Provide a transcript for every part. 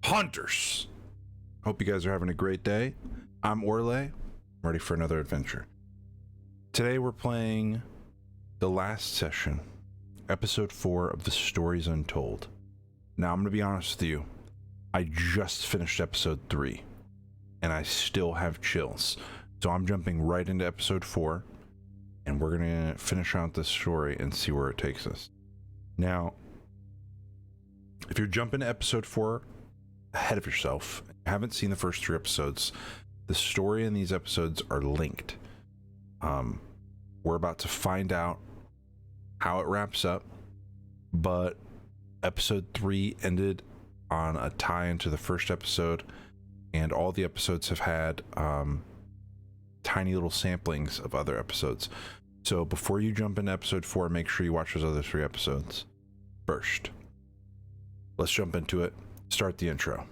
Hunters! Hope you guys are having a great day. I'm Orle. I'm ready for another adventure. Today we're playing the last session, episode 4 of the Stories Untold. Now I'm going to be honest with you, I just finished episode 3 and I still have chills. So I'm jumping right into episode 4 and we're going to finish out this story and see where it takes us. Now, if you're jumping to episode 4 ahead of yourself, haven't seen the first 3 episodes, the story in these episodes are linked. We're about to find out how it wraps up, but episode 3 ended on a tie into the first episode, and all the episodes have had tiny little samplings of other episodes. So before you jump into episode 4, make sure you watch those other 3 episodes first. Let's jump into it. Start the intro.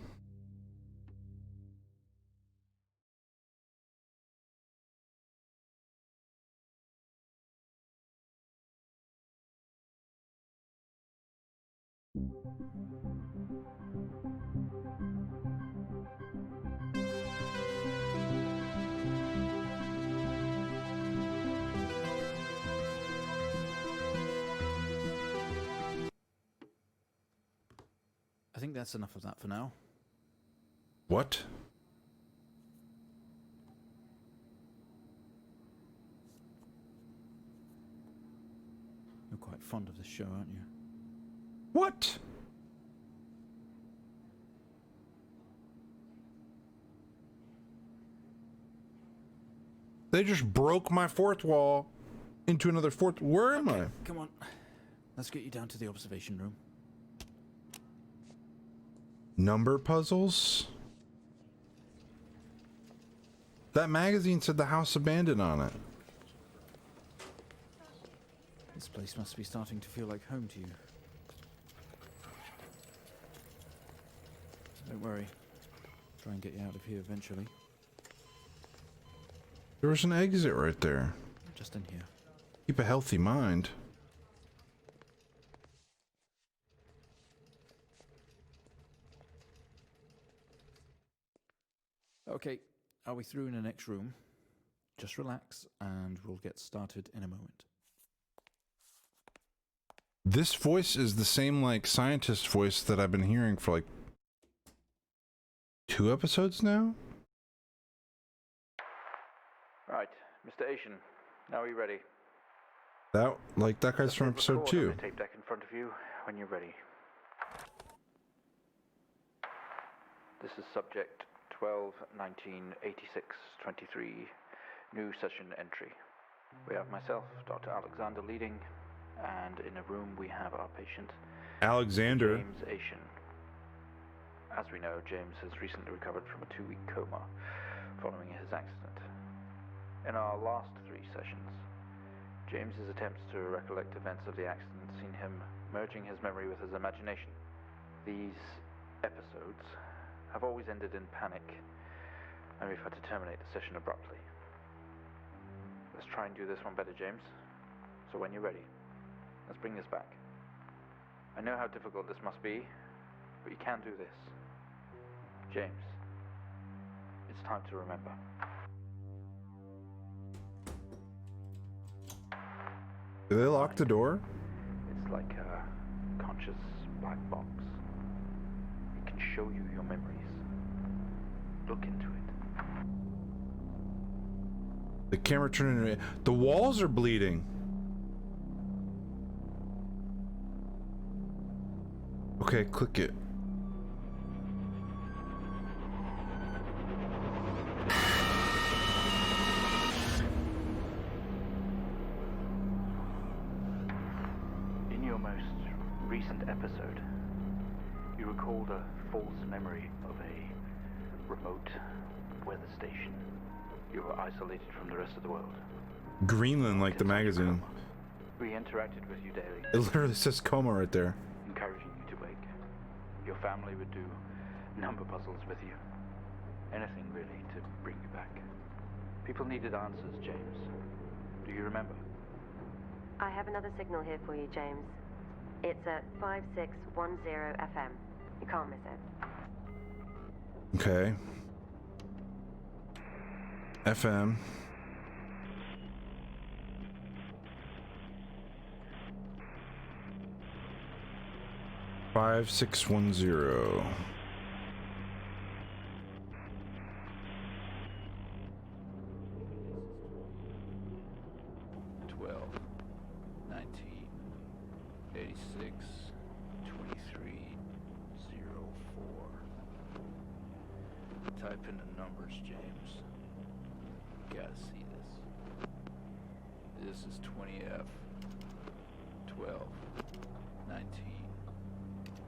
I think that's enough of that for now. What? You're quite fond of this show, aren't you? What? They just broke my fourth wall into another fourth. Where am I? Come on. Let's get you down to the observation room. Number puzzles? That magazine said the house abandoned on it. This place must be starting to feel like home to you. Don't worry. Try and get you out of here eventually. There was an exit right there. Just in here. Keep a healthy mind. Okay, are we through in the next room? Just relax and we'll get started in a moment. This voice is the same like scientist voice that I've been hearing for like 2 episodes now. Right, Mr. Asian, now are you ready? That guy's from episode 2. The tape deck in front of you when you're ready. This is subject 12/19/86/23, new session entry. We have myself, Dr. Alexander, leading, and in a room we have our patient, Alexander. James Asian. As we know, James has recently recovered from a 2-week coma following his accident. In our last 3 sessions, James's attempts to recollect events of the accident seen him merging his memory with his imagination. These episodes have always ended in panic, and we've had to terminate the session abruptly. Let's try and do this one better, James. So when you're ready, let's bring this back. I know how difficult this must be, but you can do this. James, it's time to remember. Did they lock the door? It's like a conscious black box. It can show you your memories. Look into it. The camera turned into... The walls are bleeding. Okay, click it. In your most recent episode, you recalled a false memory of a remote weather station. You were isolated from the rest of the world. Greenland, like the magazine. We interacted with you daily, It literally says coma right there. encouraging you to wake. Your family would do number puzzles with you. Anything really to bring you back. People needed answers, James. Do you remember? I have another signal here for you, James. It's at 5610 FM. You can't miss it. Okay. FM. Five 610. 12, 19, 86, 23, 04. Type in the numbers, James. Gotta see this. This is 20F. 12, 19,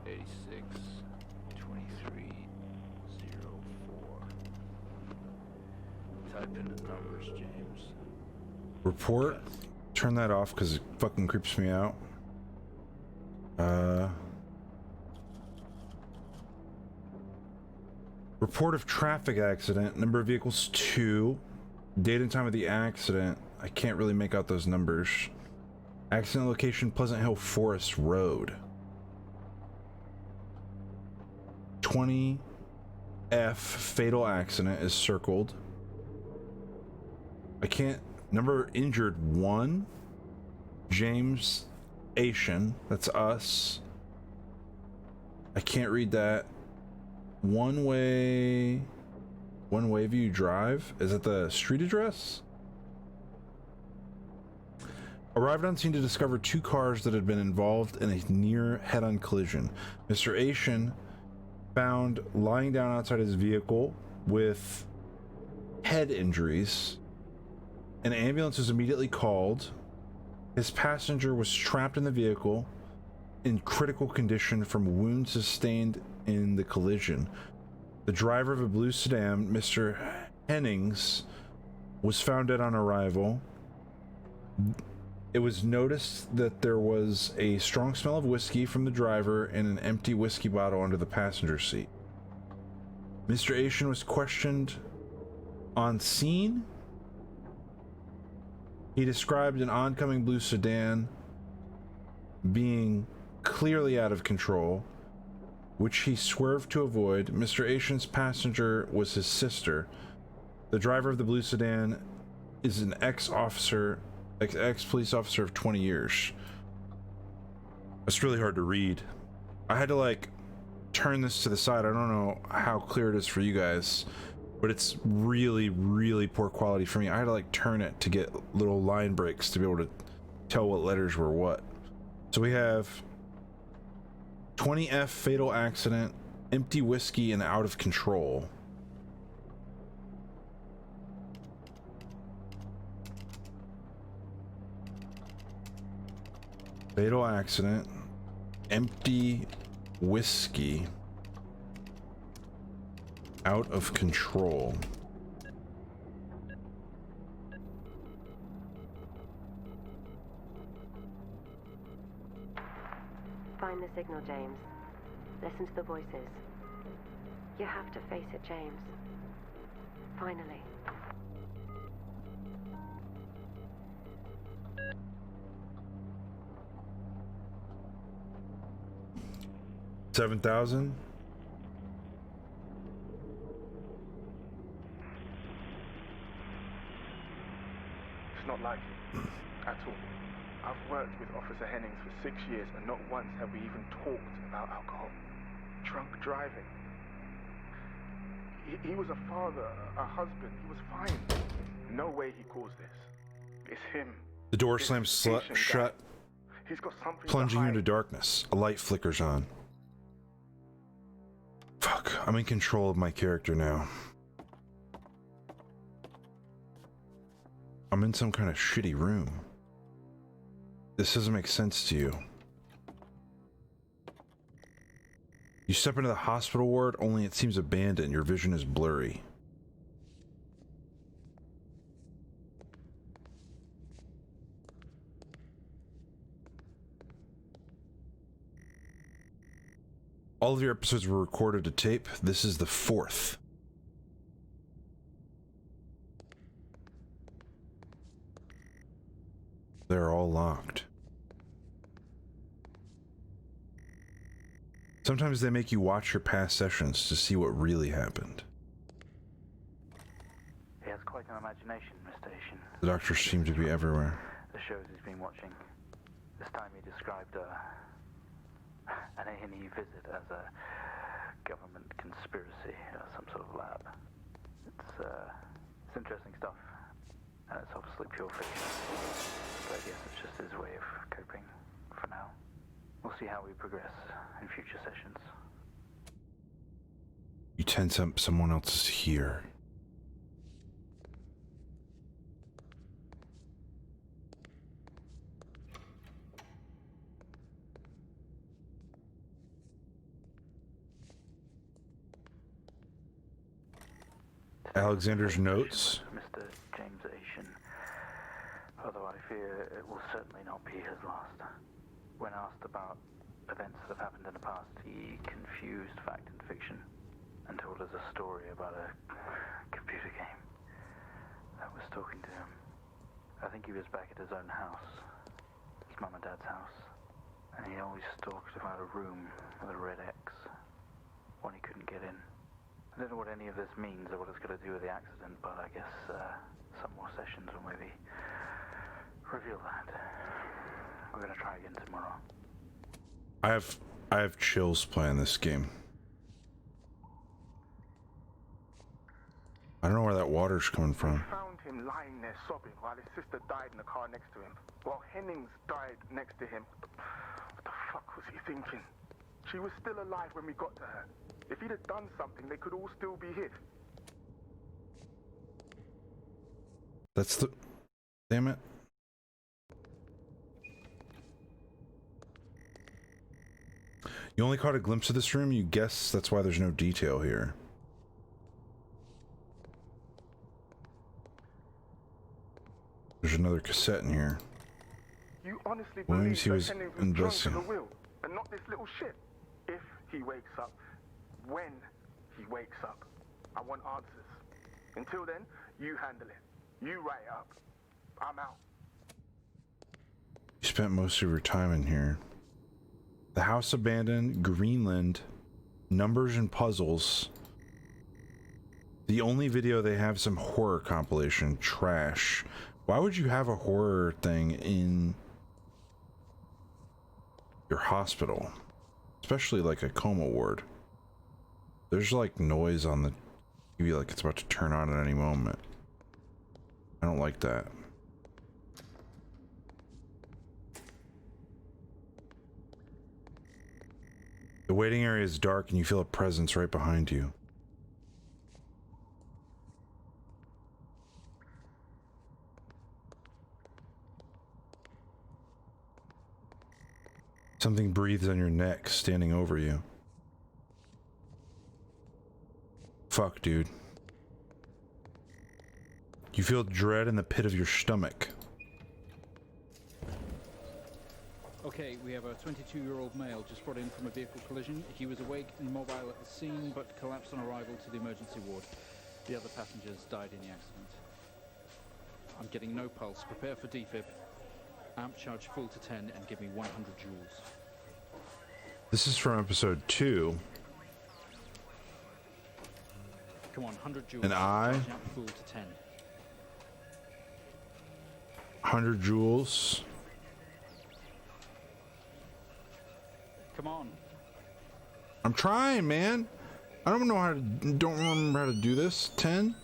86, 23, 04. Type in the numbers, James. Report. Turn that off because it fucking creeps me out. Report of traffic accident. Number of vehicles 2. Date and time of the accident. I can't really make out those numbers. Accident location Pleasant Hill Forest Road. 20F fatal accident is circled. I can't. Number injured 1. James Asian. That's us. I can't read that. One way view drive. Is it the street address? Arrived on scene to discover 2 cars that had been involved in a near head-on collision. Mr. Asian found lying down outside his vehicle with head injuries. An ambulance was immediately called. His passenger was trapped in the vehicle in critical condition from wounds sustained in the collision. The driver of a blue sedan, Mr. Hennings, was found dead on arrival. It was noticed that there was a strong smell of whiskey from the driver and an empty whiskey bottle under the passenger seat. Mr. Asian was questioned on scene. He described an oncoming blue sedan being clearly out of control, which he swerved to avoid. Mr. Asian's passenger was his sister. The driver of the blue sedan is an ex-police officer of 20 years. That's really hard to read. I had to like turn this to the side. I don't know how clear it is for you guys, but it's really, really poor quality for me. I had to like turn it to get little line breaks to be able to tell what letters were what. So we have 20F fatal accident, empty whiskey, and out of control. Fatal accident, empty whiskey, out of control. Find the signal, James. Listen to the voices. You have to face it, James. Finally. $7,000. It's not likely at all. I've worked with Officer Hennings for 6 years, and not once have we even talked about alcohol. Drunk driving. He was a father, a husband. He was fine. No way he caused this. It's him. The door slams shut, He's got something plunging to into hide. darkness. A light flickers on. Fuck, I'm in control of my character now. I'm in some kind of shitty room. This doesn't make sense to you. You step into the hospital ward, only it seems abandoned. Your vision is blurry. All of your episodes were recorded to tape. This is the 4th. They're all locked. Sometimes they make you watch your past sessions to see what really happened. He has quite an imagination, Mr. Asian. The doctors seem to be everywhere. The shows he's been watching. This time he described an A&E visit as a government conspiracy or some sort of lab. It's interesting stuff, and it's obviously pure fiction. But I guess it's just his way of coping for now. We'll see how we progress in future sessions. You tense up, someone else is here. Alexander's notes. Mr. James Asian. Although I fear it will certainly not be his last. When asked about events that have happened in the past, he confused fact and fiction and told us a story about a computer game that was talking to him. I think he was back at his own house, his mum and dad's house, and he always talked about a room with a red X, one he couldn't get in. I don't know what any of this means or what it's got to do with the accident, but I guess some more sessions will maybe reveal that. We're going to try again tomorrow. I have chills playing this game. I don't know where that water's coming from. We found him lying there sobbing while his sister died in the car next to him. While Hennings died next to him. What the fuck was he thinking? She was still alive when we got to her. If he'd have done something, they could all still be here. That's the... Damn it. You only caught a glimpse of this room, you guess that's why there's no detail here. There's another cassette in here. You honestly Williams, believe he that was Hennings was in drunk Bussy. as a wheel, and not this little shit? If he wakes up, when he wakes up, I want answers. Until then, you handle it. You write it up. I'm out. You spent most of your time in here. The house abandoned, Greenland, numbers and puzzles. The only video they have some horror compilation, trash. Why would you have a horror thing in your hospital? Especially like a coma ward. There's like noise on the TV like it's about to turn on at any moment. I don't like that. The waiting area is dark and you feel a presence right behind you. Something breathes on your neck, standing over you. Fuck, dude. You feel dread in the pit of your stomach. Okay, we have a 22-year-old male just brought in from a vehicle collision. He was awake and mobile at the scene, but collapsed on arrival to the emergency ward. The other passengers died in the accident. I'm getting no pulse. Prepare for defib. Amp charge full to 10 and give me 100 joules. This is from episode 2. Come on, 100 joules. And I? Charge amp full to 10. 100 joules. Come on. I'm trying, man. I don't remember how to do this. 10?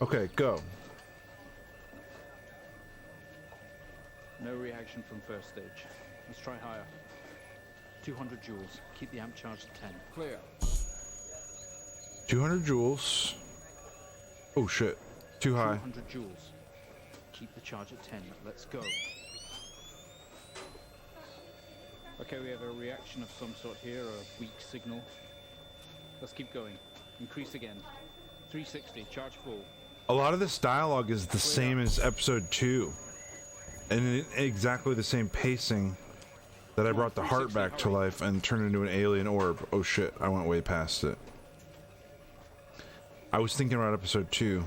Okay, go. No reaction from first stage. Let's try higher. 200 joules. Keep the amp charged at 10. Clear. 200 joules. Oh shit. Too high. 200 joules. Keep the charge at 10. Let's go. Okay, we have a reaction of some sort here, a weak signal. Let's keep going. Increase again. 360, charge full. A lot of this dialogue is the same as episode 2. And exactly the same pacing that I brought the heart back to life and turned into an alien orb. Oh shit, I went way past it. I was thinking about episode 2.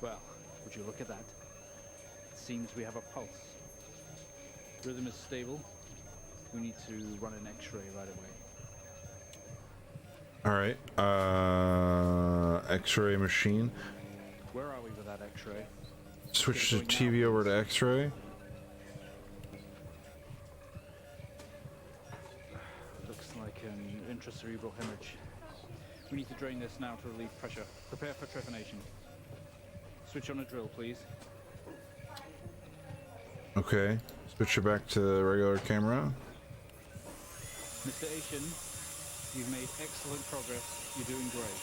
Well, would you look at that? It seems we have a pulse. Rhythm is stable. We need to run an X-ray right away. Alright, X-ray machine. Where are we with that X-ray? Switch the TV over to X-ray. Looks like an intracerebral hemorrhage. We need to drain this now to relieve pressure. Prepare for trepanation. Switch on a drill, please. Okay, switch it back to the regular camera. Mr. Asian, you've made excellent progress. You're doing great.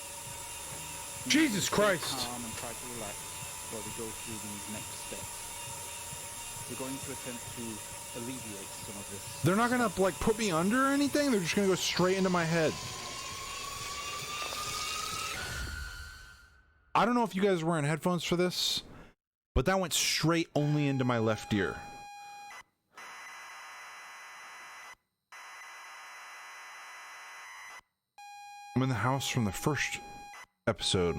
Jesus Christ! Stay calm and try to relax while we go through these next steps. We're going to attempt to alleviate some of this. They're not gonna, like, put me under or anything? They're just gonna go straight into my head. I don't know if you guys are wearing headphones for this, but that went straight only into my left ear. I'm in the house from the first episode.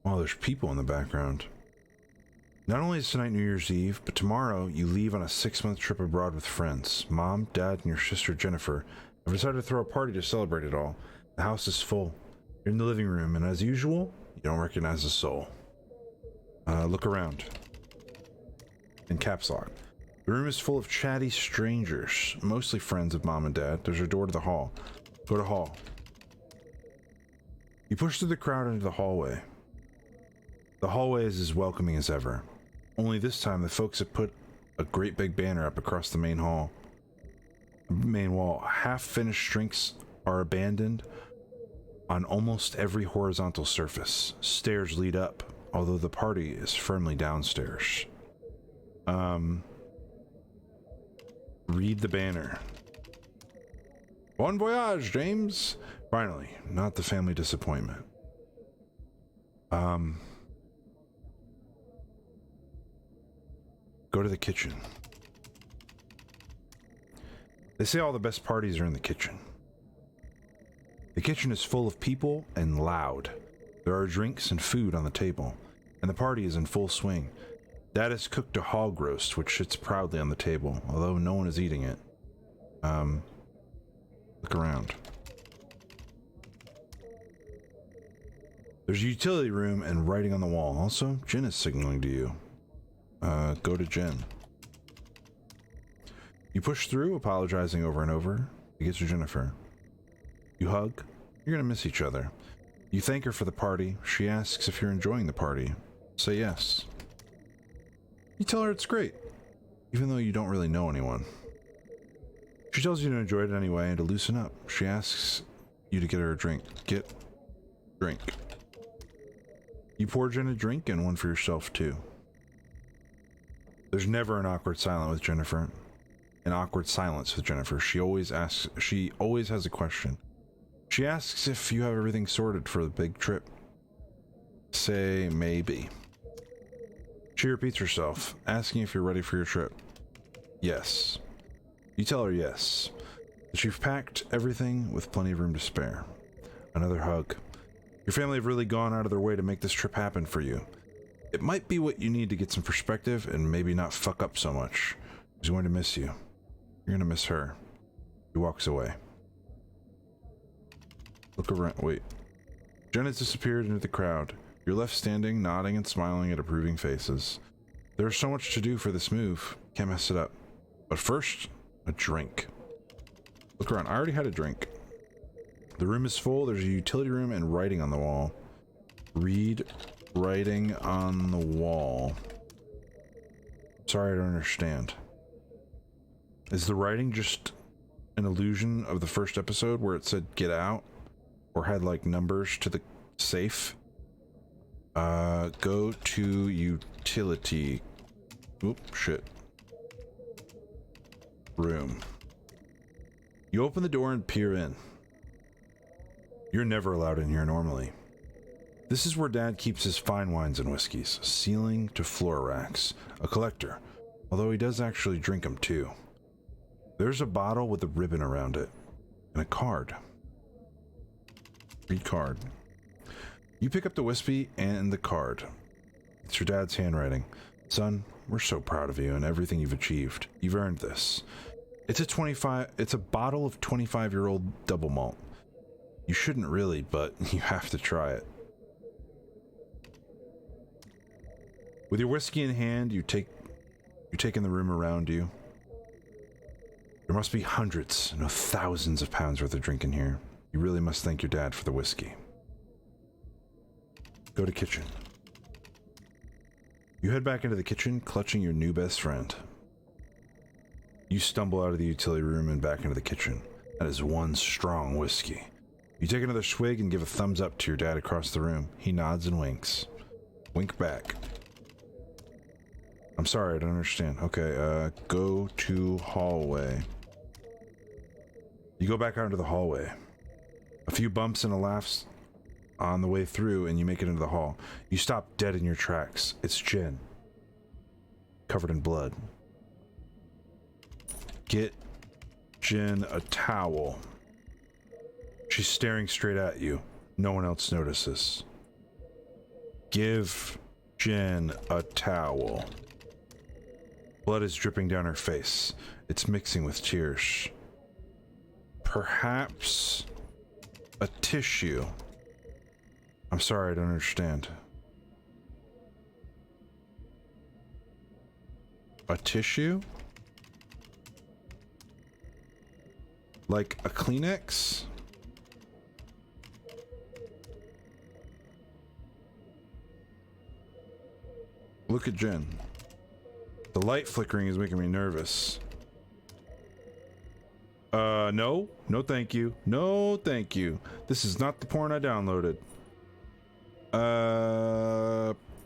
Wow, there's people in the background. Not only is tonight New Year's Eve, but tomorrow you leave on a 6-month trip abroad with friends. Mom, Dad, and your sister Jennifer have decided to throw a party to celebrate it all. The house is full. You're in the living room, and as usual, you don't recognize a soul. Look around. In caps lock. The room is full of chatty strangers, mostly friends of Mom and Dad. There's a door to the hall. Go to hall. You push through the crowd into the hallway. The hallway is as welcoming as ever. Only this time the folks have put a great big banner up across the main wall. Half-finished drinks are abandoned on almost every horizontal surface. Stairs lead up, although the party is firmly downstairs. Read the banner. Bon voyage, James! Finally, not the family disappointment. Go to the kitchen. They say all the best parties are in the kitchen. The kitchen is full of people and loud. There are drinks and food on the table, and the party is in full swing. Dad has cooked a hog roast, which sits proudly on the table, although no one is eating it. Look around. There's a utility room and writing on the wall. Also, Jen is signaling to you. Go to Jen. You push through, apologizing over and over. You get to Jennifer. You hug. You're gonna miss each other. You thank her for the party. She asks if you're enjoying the party. Say yes. You tell her it's great, even though you don't really know anyone. She tells you to enjoy it anyway and to loosen up. She asks you to get her a drink. Get drink. You pour Jen a drink and one for yourself too. There's never an awkward silence with Jennifer. She always has a question. She asks if you have everything sorted for the big trip. Say maybe. She repeats herself, asking if you're ready for your trip. Yes. You tell her yes. That you've packed everything with plenty of room to spare. Another hug. Your family have really gone out of their way to make this trip happen for you. It might be what you need to get some perspective and maybe not fuck up so much. She's going to miss you. You're going to miss her. He walks away. Look around. Wait. Jen has disappeared into the crowd. You're left standing, nodding and smiling at approving faces. There's so much to do for this move. Can't mess it up. But first, a drink. Look around. I already had a drink. The room is full. There's a utility room and writing on the wall. Read writing on the wall. Sorry, I don't understand. Is the writing just an illusion of the first episode where it said get out? Or had like numbers to the safe? Go to utility. Oop, shit. Room. You open the door and peer in. You're never allowed in here normally. This is where Dad keeps his fine wines and whiskeys, ceiling to floor racks. A collector, although he does actually drink them too. There's a bottle with a ribbon around it and a card. Read card. You pick up the whiskey and the card. It's your dad's handwriting. Son, we're so proud of you and everything you've achieved. You've earned this. It's a bottle of 25-year-old double malt. You shouldn't really, but you have to try it. With your whiskey in hand, you take in the room around you. There must be hundreds, no thousands of pounds worth of drink in here. You really must thank your dad for the whiskey. Go to kitchen. You head back into the kitchen, clutching your new best friend. You stumble out of the utility room and back into the kitchen. That is one strong whiskey. You take another swig and give a thumbs up to your dad across the room. He nods and winks. Wink back. I'm sorry, I don't understand. Okay, go to hallway. You go back out into the hallway. A few bumps and a laughs on the way through, and you make it into the hall. You stop dead in your tracks. It's Jen. Covered in blood. Get Jen a towel. She's staring straight at you. No one else notices. Give Jen a towel. Blood is dripping down her face. It's mixing with tears. Perhaps a tissue. I'm sorry, I don't understand. A tissue? Like a Kleenex? Look at Jen. The light flickering is making me nervous. No. No thank you. No thank you. This is not the porn I downloaded.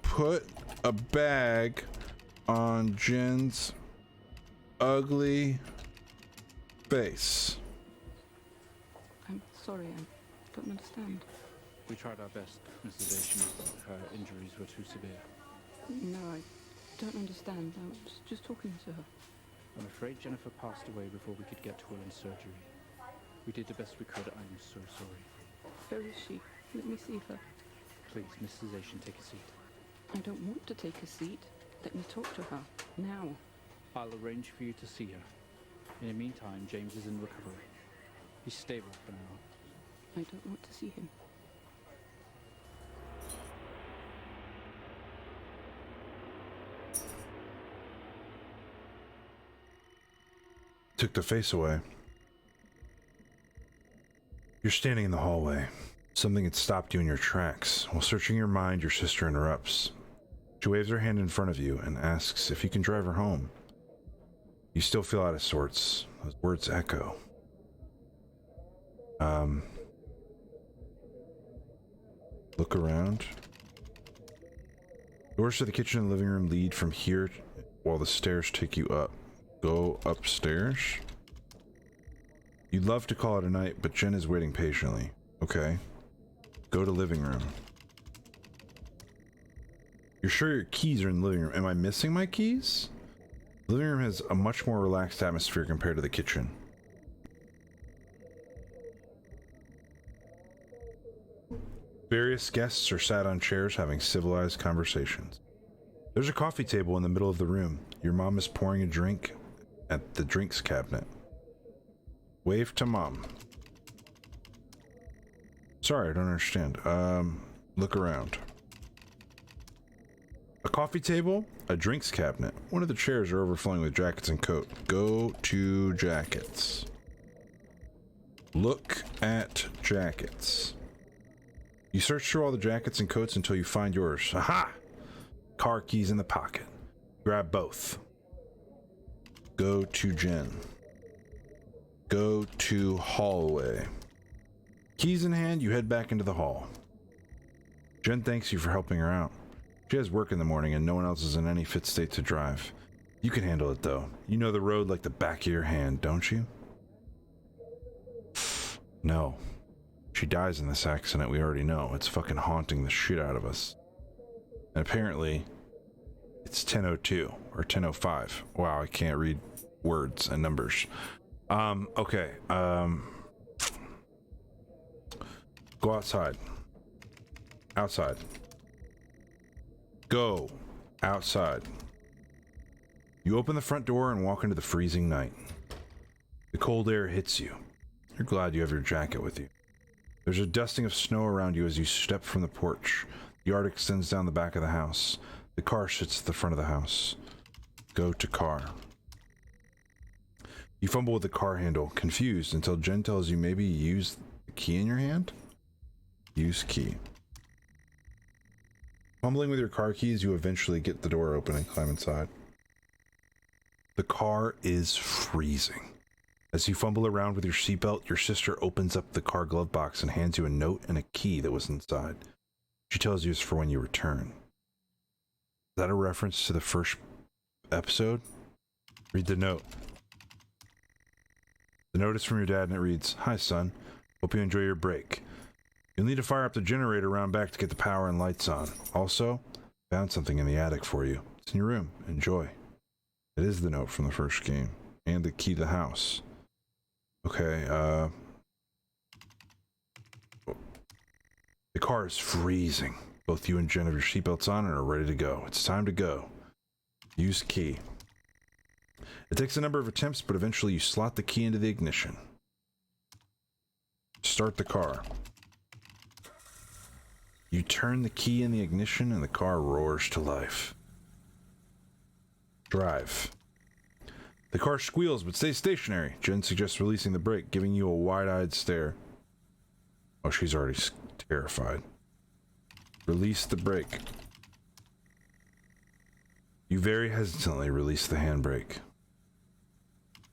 Put a bag on Jen's ugly face. I'm sorry, I don't understand. We tried our best, Mrs. Asian, but her injuries were too severe. No, I don't understand. I was just talking to her. I'm afraid Jennifer passed away before we could get to her in surgery. We did the best we could. I'm so sorry. Where is she? Let me see her. Please, Mrs. Asian, take a seat. I don't want to take a seat. Let me talk to her. Now. I'll arrange for you to see her. In the meantime, James is in recovery. He's stable for now. I don't want to see him. Took the face away. You're standing in the hallway. Something had stopped you in your tracks. While searching your mind, your sister interrupts. She waves her hand in front of you and asks if you can drive her home. You still feel out of sorts. Those words echo. Look around. Doors to the kitchen and living room lead from here while the stairs take you up. Go upstairs. You'd love to call it a night, but Jen is waiting patiently. Okay. Go to living room. You're sure your keys are in the living room. Am I missing my keys? The living room has a much more relaxed atmosphere compared to the kitchen. Various guests are sat on chairs having civilized conversations. There's a coffee table in the middle of the room. Your mom is pouring a drink at the drinks cabinet. Wave to mom. Sorry, I don't understand. Look around. A coffee table, a drinks cabinet. One of the chairs are overflowing with jackets and coat. Go to jackets. Look at jackets. You search through all the jackets and coats until you find yours. Aha! Car keys in the pocket. Grab both. Go to Jen. Go to hallway. Keys in hand, you head back into the hall. Jen thanks you for helping her out. She has work in the morning and no one else is in any fit state to drive. You can handle it though. You know the road like the back of your hand, don't you? No. She dies in this accident, we already know. It's fucking haunting the shit out of us. And apparently, it's 10:02 or 10:05. Wow, I can't read words and numbers. Okay. Go outside. Outside. Go outside. You open the front door and walk into the freezing night. The cold air hits you. You're glad you have your jacket with you. There's a dusting of snow around you as you step from the porch. The yard extends down the back of the house. The car sits at the front of the house. Go to car. You fumble with the car handle, confused, until Jen tells you maybe use the key in your hand? Use key. Fumbling with your car keys, you eventually get the door open and climb inside. The car is freezing. As you fumble around with your seatbelt, your sister opens up the car glove box and hands you a note and a key that was inside. She tells you it's for when you return. Is that a reference to the first episode? Read the note. The note is from your dad and it reads, "Hi son, hope you enjoy your break. You'll need to fire up the generator around back to get the power and lights on. Also, found something in the attic for you. It's in your room. Enjoy." It is the note from the first game and the key to the house. Okay, the car is freezing. Both you and Jen have your seatbelts on and are ready to go. It's time to go. Use key. It takes a number of attempts, but eventually you slot the key into the ignition. Start the car. You turn the key in the ignition and the car roars to life. Drive. The car squeals but stays stationary. Jen suggests releasing the brake, giving you a wide-eyed stare. Oh, she's already terrified. Release the brake. You very hesitantly release the handbrake.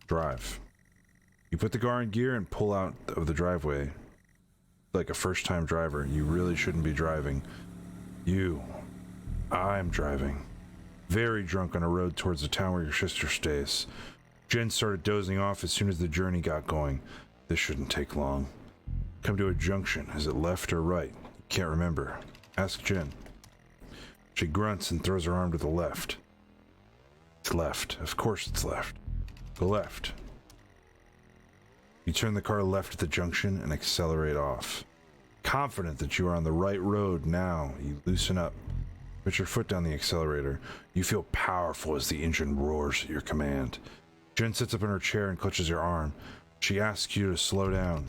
Drive. You put the car in gear and pull out of the driveway. Like a first-time driver, you really shouldn't be driving. I'm driving. Very drunk on a road towards the town where your sister stays. Jen started dozing off as soon as the journey got going. This shouldn't take long. Come to a junction. Is it left or right? You can't remember. Ask Jen. She grunts and throws her arm to the left. It's left. Of course it's left. Go left. You turn the car left at the junction and accelerate off. Confident that you are on the right road now, you loosen up. Put your foot down the accelerator. You feel powerful as the engine roars at your command. Jen sits up in her chair and clutches your arm. She asks you to slow down.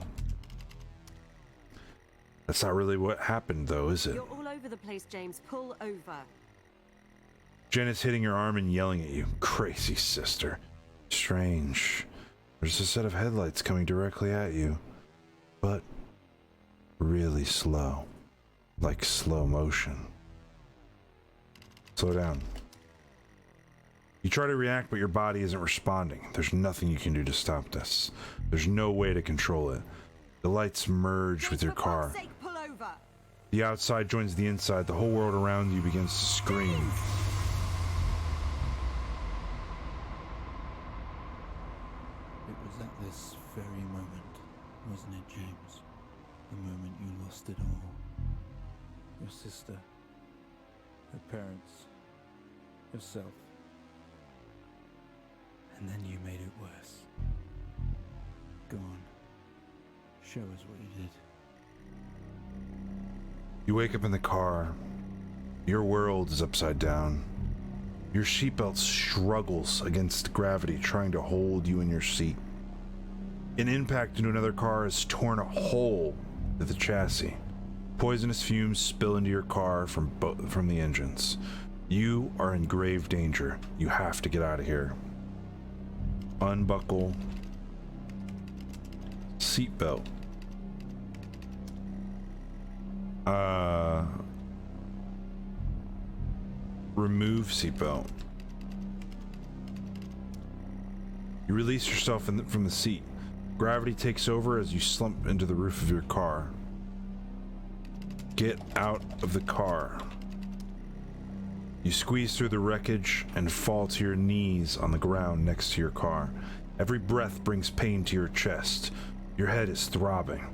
That's not really what happened, though, is it? You're all over the place, James. Pull over. Jen is hitting your arm and yelling at you. Crazy sister. Strange. There's a set of headlights coming directly at you. But really slow. Like slow motion. Slow down. You try to react, but your body isn't responding. There's nothing you can do to stop this. There's no way to control it. The lights merge with your car. For fuck's sake, pull over. The outside joins the inside. The whole world around you begins to scream. It was at this very moment, wasn't it, James? The moment you lost it all. Your sister, her parents, yourself. And then you made it worse. Go on. Show us what you did. You wake up in the car. Your world is upside down. Your seatbelt struggles against gravity, trying to hold you in your seat. An impact into another car has torn a hole in the chassis. Poisonous fumes spill into your car from the engines. You are in grave danger. You have to get out of here. Unbuckle. Seatbelt. Remove seatbelt. You release yourself from the seat. Gravity takes over as you slump into the roof of your car. Get out of the car. You squeeze through the wreckage and fall to your knees on the ground next to your car. Every breath brings pain to your chest. Your head is throbbing.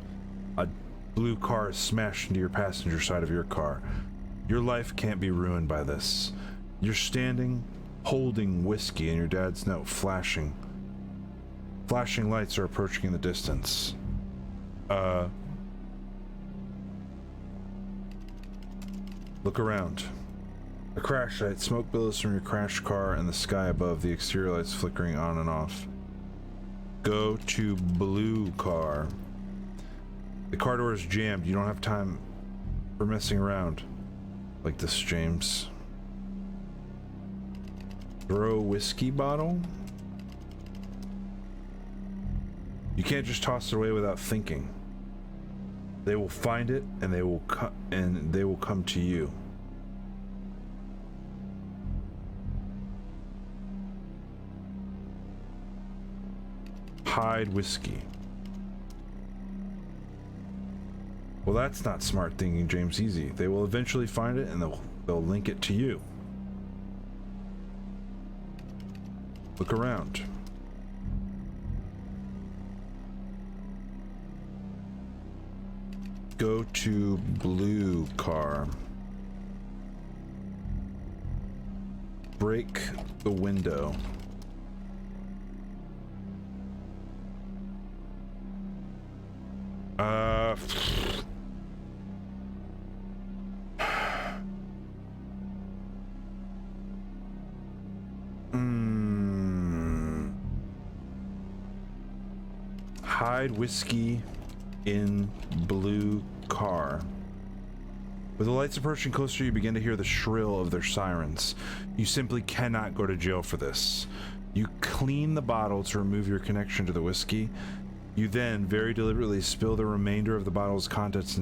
A blue car is smashed into your passenger side of your car. Your life can't be ruined by this. You're standing, holding whiskey and your dad's note flashing Flashing lights are approaching in the distance. Look around. A crash light, smoke billows from your crashed car, and the sky above, the exterior lights flickering on and off. Go to blue car. The car door is jammed. You don't have time for messing around like this, James. Throw a whiskey bottle? You can't just toss it away without thinking. They will find it, and they will come to you. Hide whiskey. Well, that's not smart thinking, James. Easy. They will eventually find it, and they'll link it to you. Look around. Go to blue car. Break the window. Hide whiskey in blue car. With the lights approaching closer, you begin to hear the shrill of their sirens. You simply cannot go to jail for this. You clean the bottle to remove your connection to the whiskey. You then very deliberately spill the remainder of the bottle's contents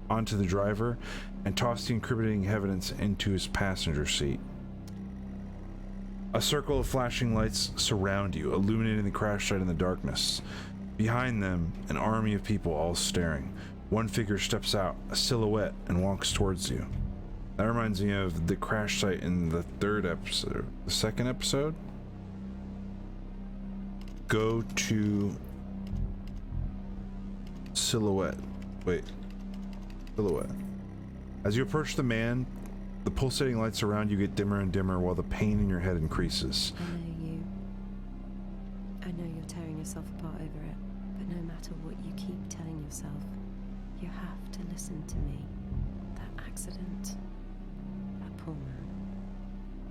onto the driver and toss the incriminating evidence into his passenger seat. A circle of flashing lights surround you, illuminating the crash site in the darkness. Behind them, an army of people all staring. One figure steps out, a silhouette, and walks towards you. That reminds me of the crash site in the second episode? Go to silhouette. Wait. Silhouette. As you approach the man, the pulsating lights around you get dimmer and dimmer while the pain in your head increases. I know you're tearing yourself apart over it, but no matter what you keep telling yourself, you have to listen to me. That accident, that poor man,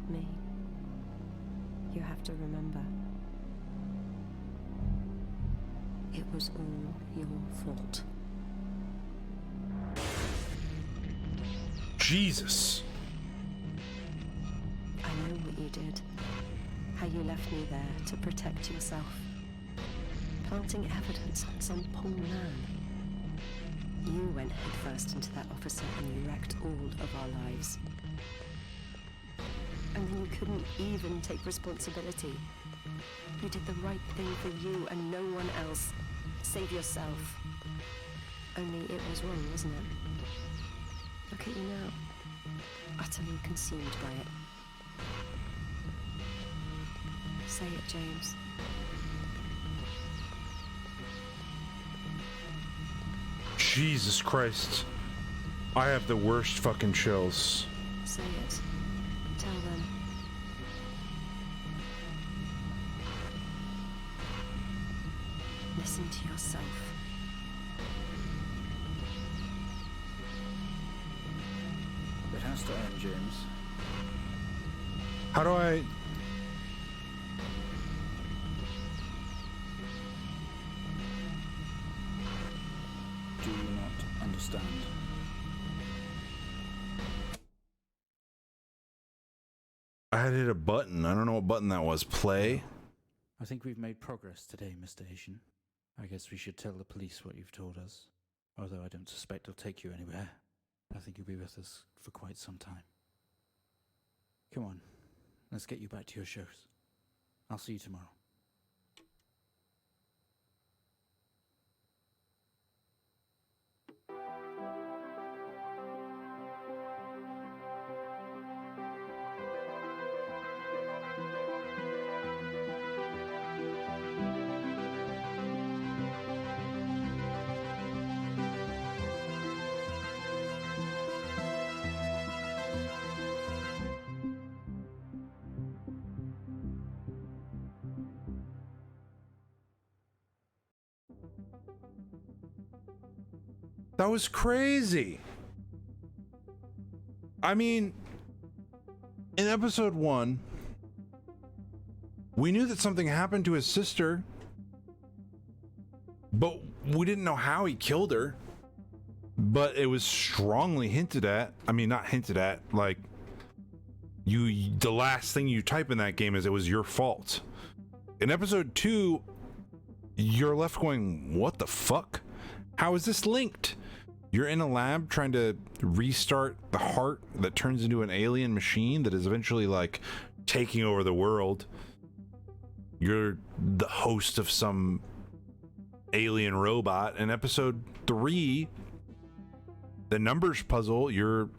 me. You have to remember. It was all your fault. Jesus! I know what you did. How you left me there to protect yourself. Planting evidence on some poor man. You went headfirst into that officer and you wrecked all of our lives. And then you couldn't even take responsibility. You did the right thing for you and no one else. Save yourself. Only it was wrong, wasn't it? Look at you now. Utterly consumed by it. Say it, James. Jesus Christ. I have the worst fucking chills. Say it. Tell them. Listen to yourself. It has to end, James. How do I... Do you not understand? I had hit a button. I don't know what button that was. Play? I think we've made progress today, Mr. Asian. I guess we should tell the police what you've told us. Although I don't suspect they'll take you anywhere. I think you'll be with us for quite some time. Come on, let's get you back to your shows. I'll see you tomorrow. That was crazy. I mean, in episode 1, we knew that something happened to his sister, but we didn't know how he killed her. But it was strongly hinted at. I mean, not hinted at, like, the last thing you type in that game is it was your fault. In episode 2, you're left going, what the fuck? How is this linked? You're in a lab trying to restart the heart that turns into an alien machine that is eventually, like, taking over the world. You're the host of some alien robot. In episode 3, the numbers puzzle, you're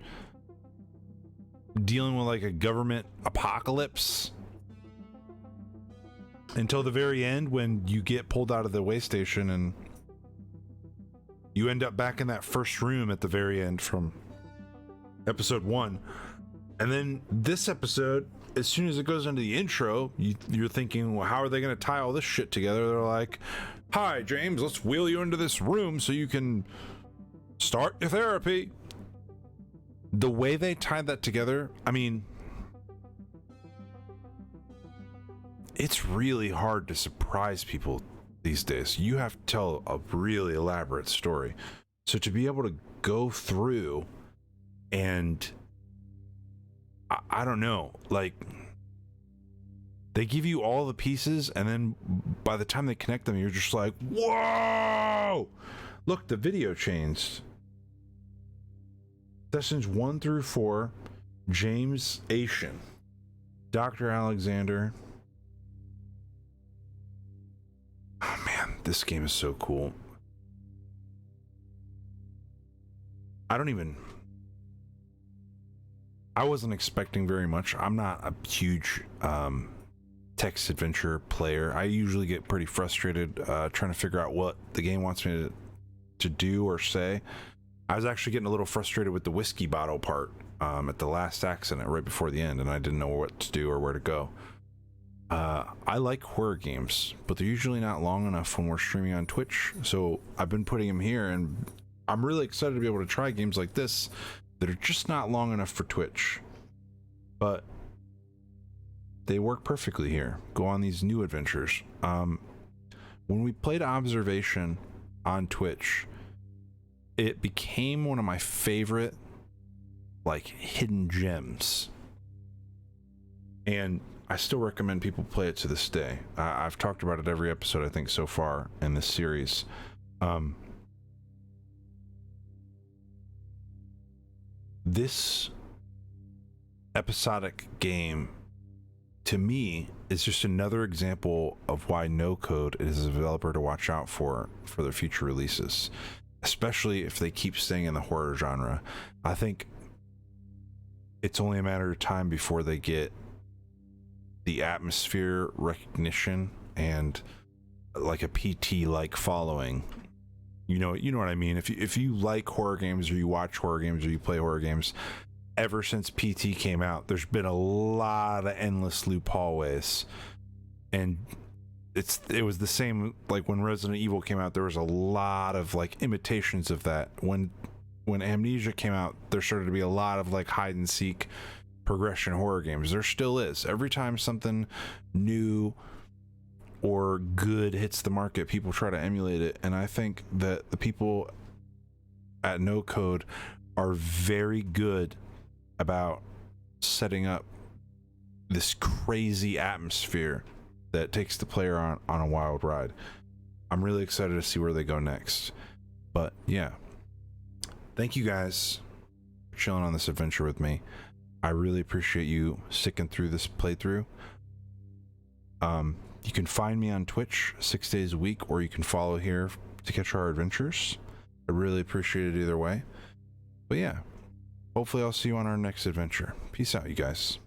dealing with like a government apocalypse until the very end when you get pulled out of the way station and you end up back in that first room at the very end from episode 1. And then this episode, as soon as it goes into the intro, you're thinking, well, how are they going to tie all this shit together? They're like, hi, James, let's wheel you into this room so you can start your therapy. The way they tied that together, I mean, it's really hard to surprise people these days. You have to tell a really elaborate story. So to be able to go through and I don't know, like, they give you all the pieces and then by the time they connect them, you're just like, whoa! Look, the video changed. Sessions 1 through 4, James Asian, Dr. Alexander. Oh man, this game is so cool. I wasn't expecting very much. I'm not a huge text adventure player. I usually get pretty frustrated trying to figure out what the game wants me to do or say. I was actually getting a little frustrated with the whiskey bottle part at the last accident right before the end, and I didn't know what to do or where to go. I like horror games, but they're usually not long enough when we're streaming on Twitch, so I've been putting them here, and I'm really excited to be able to try games like this that are just not long enough for Twitch. But they work perfectly here. Go on these new adventures. When we played Observation on Twitch, it became one of my favorite, like, hidden gems. And I still recommend people play it to this day. I've talked about it every episode, I think, so far in this series. This episodic game, to me, is just another example of why No Code is a developer to watch out for their future releases. Especially if they keep staying in the horror genre. I think it's only a matter of time before they get the atmosphere recognition and like a PT-like following. You know what I mean? If you like horror games or you watch horror games or you play horror games, ever since PT came out, there's been a lot of endless loop hallways. And it was the same, like when Resident Evil came out, there was a lot of like imitations of that. When Amnesia came out, there started to be a lot of like hide and seek progression horror games. There still is. Every time something new or good hits the market, people try to emulate it, and I think that the people at No Code are very good about setting up this crazy atmosphere that takes the player on a wild ride. I'm really excited to see where they go next. But yeah, thank you guys for chilling on this adventure with me. I really appreciate you sticking through this playthrough. You can find me on Twitch 6 days a week, or you can follow here to catch our adventures. I really appreciate it either way. But yeah, hopefully I'll see you on our next adventure. Peace out, you guys.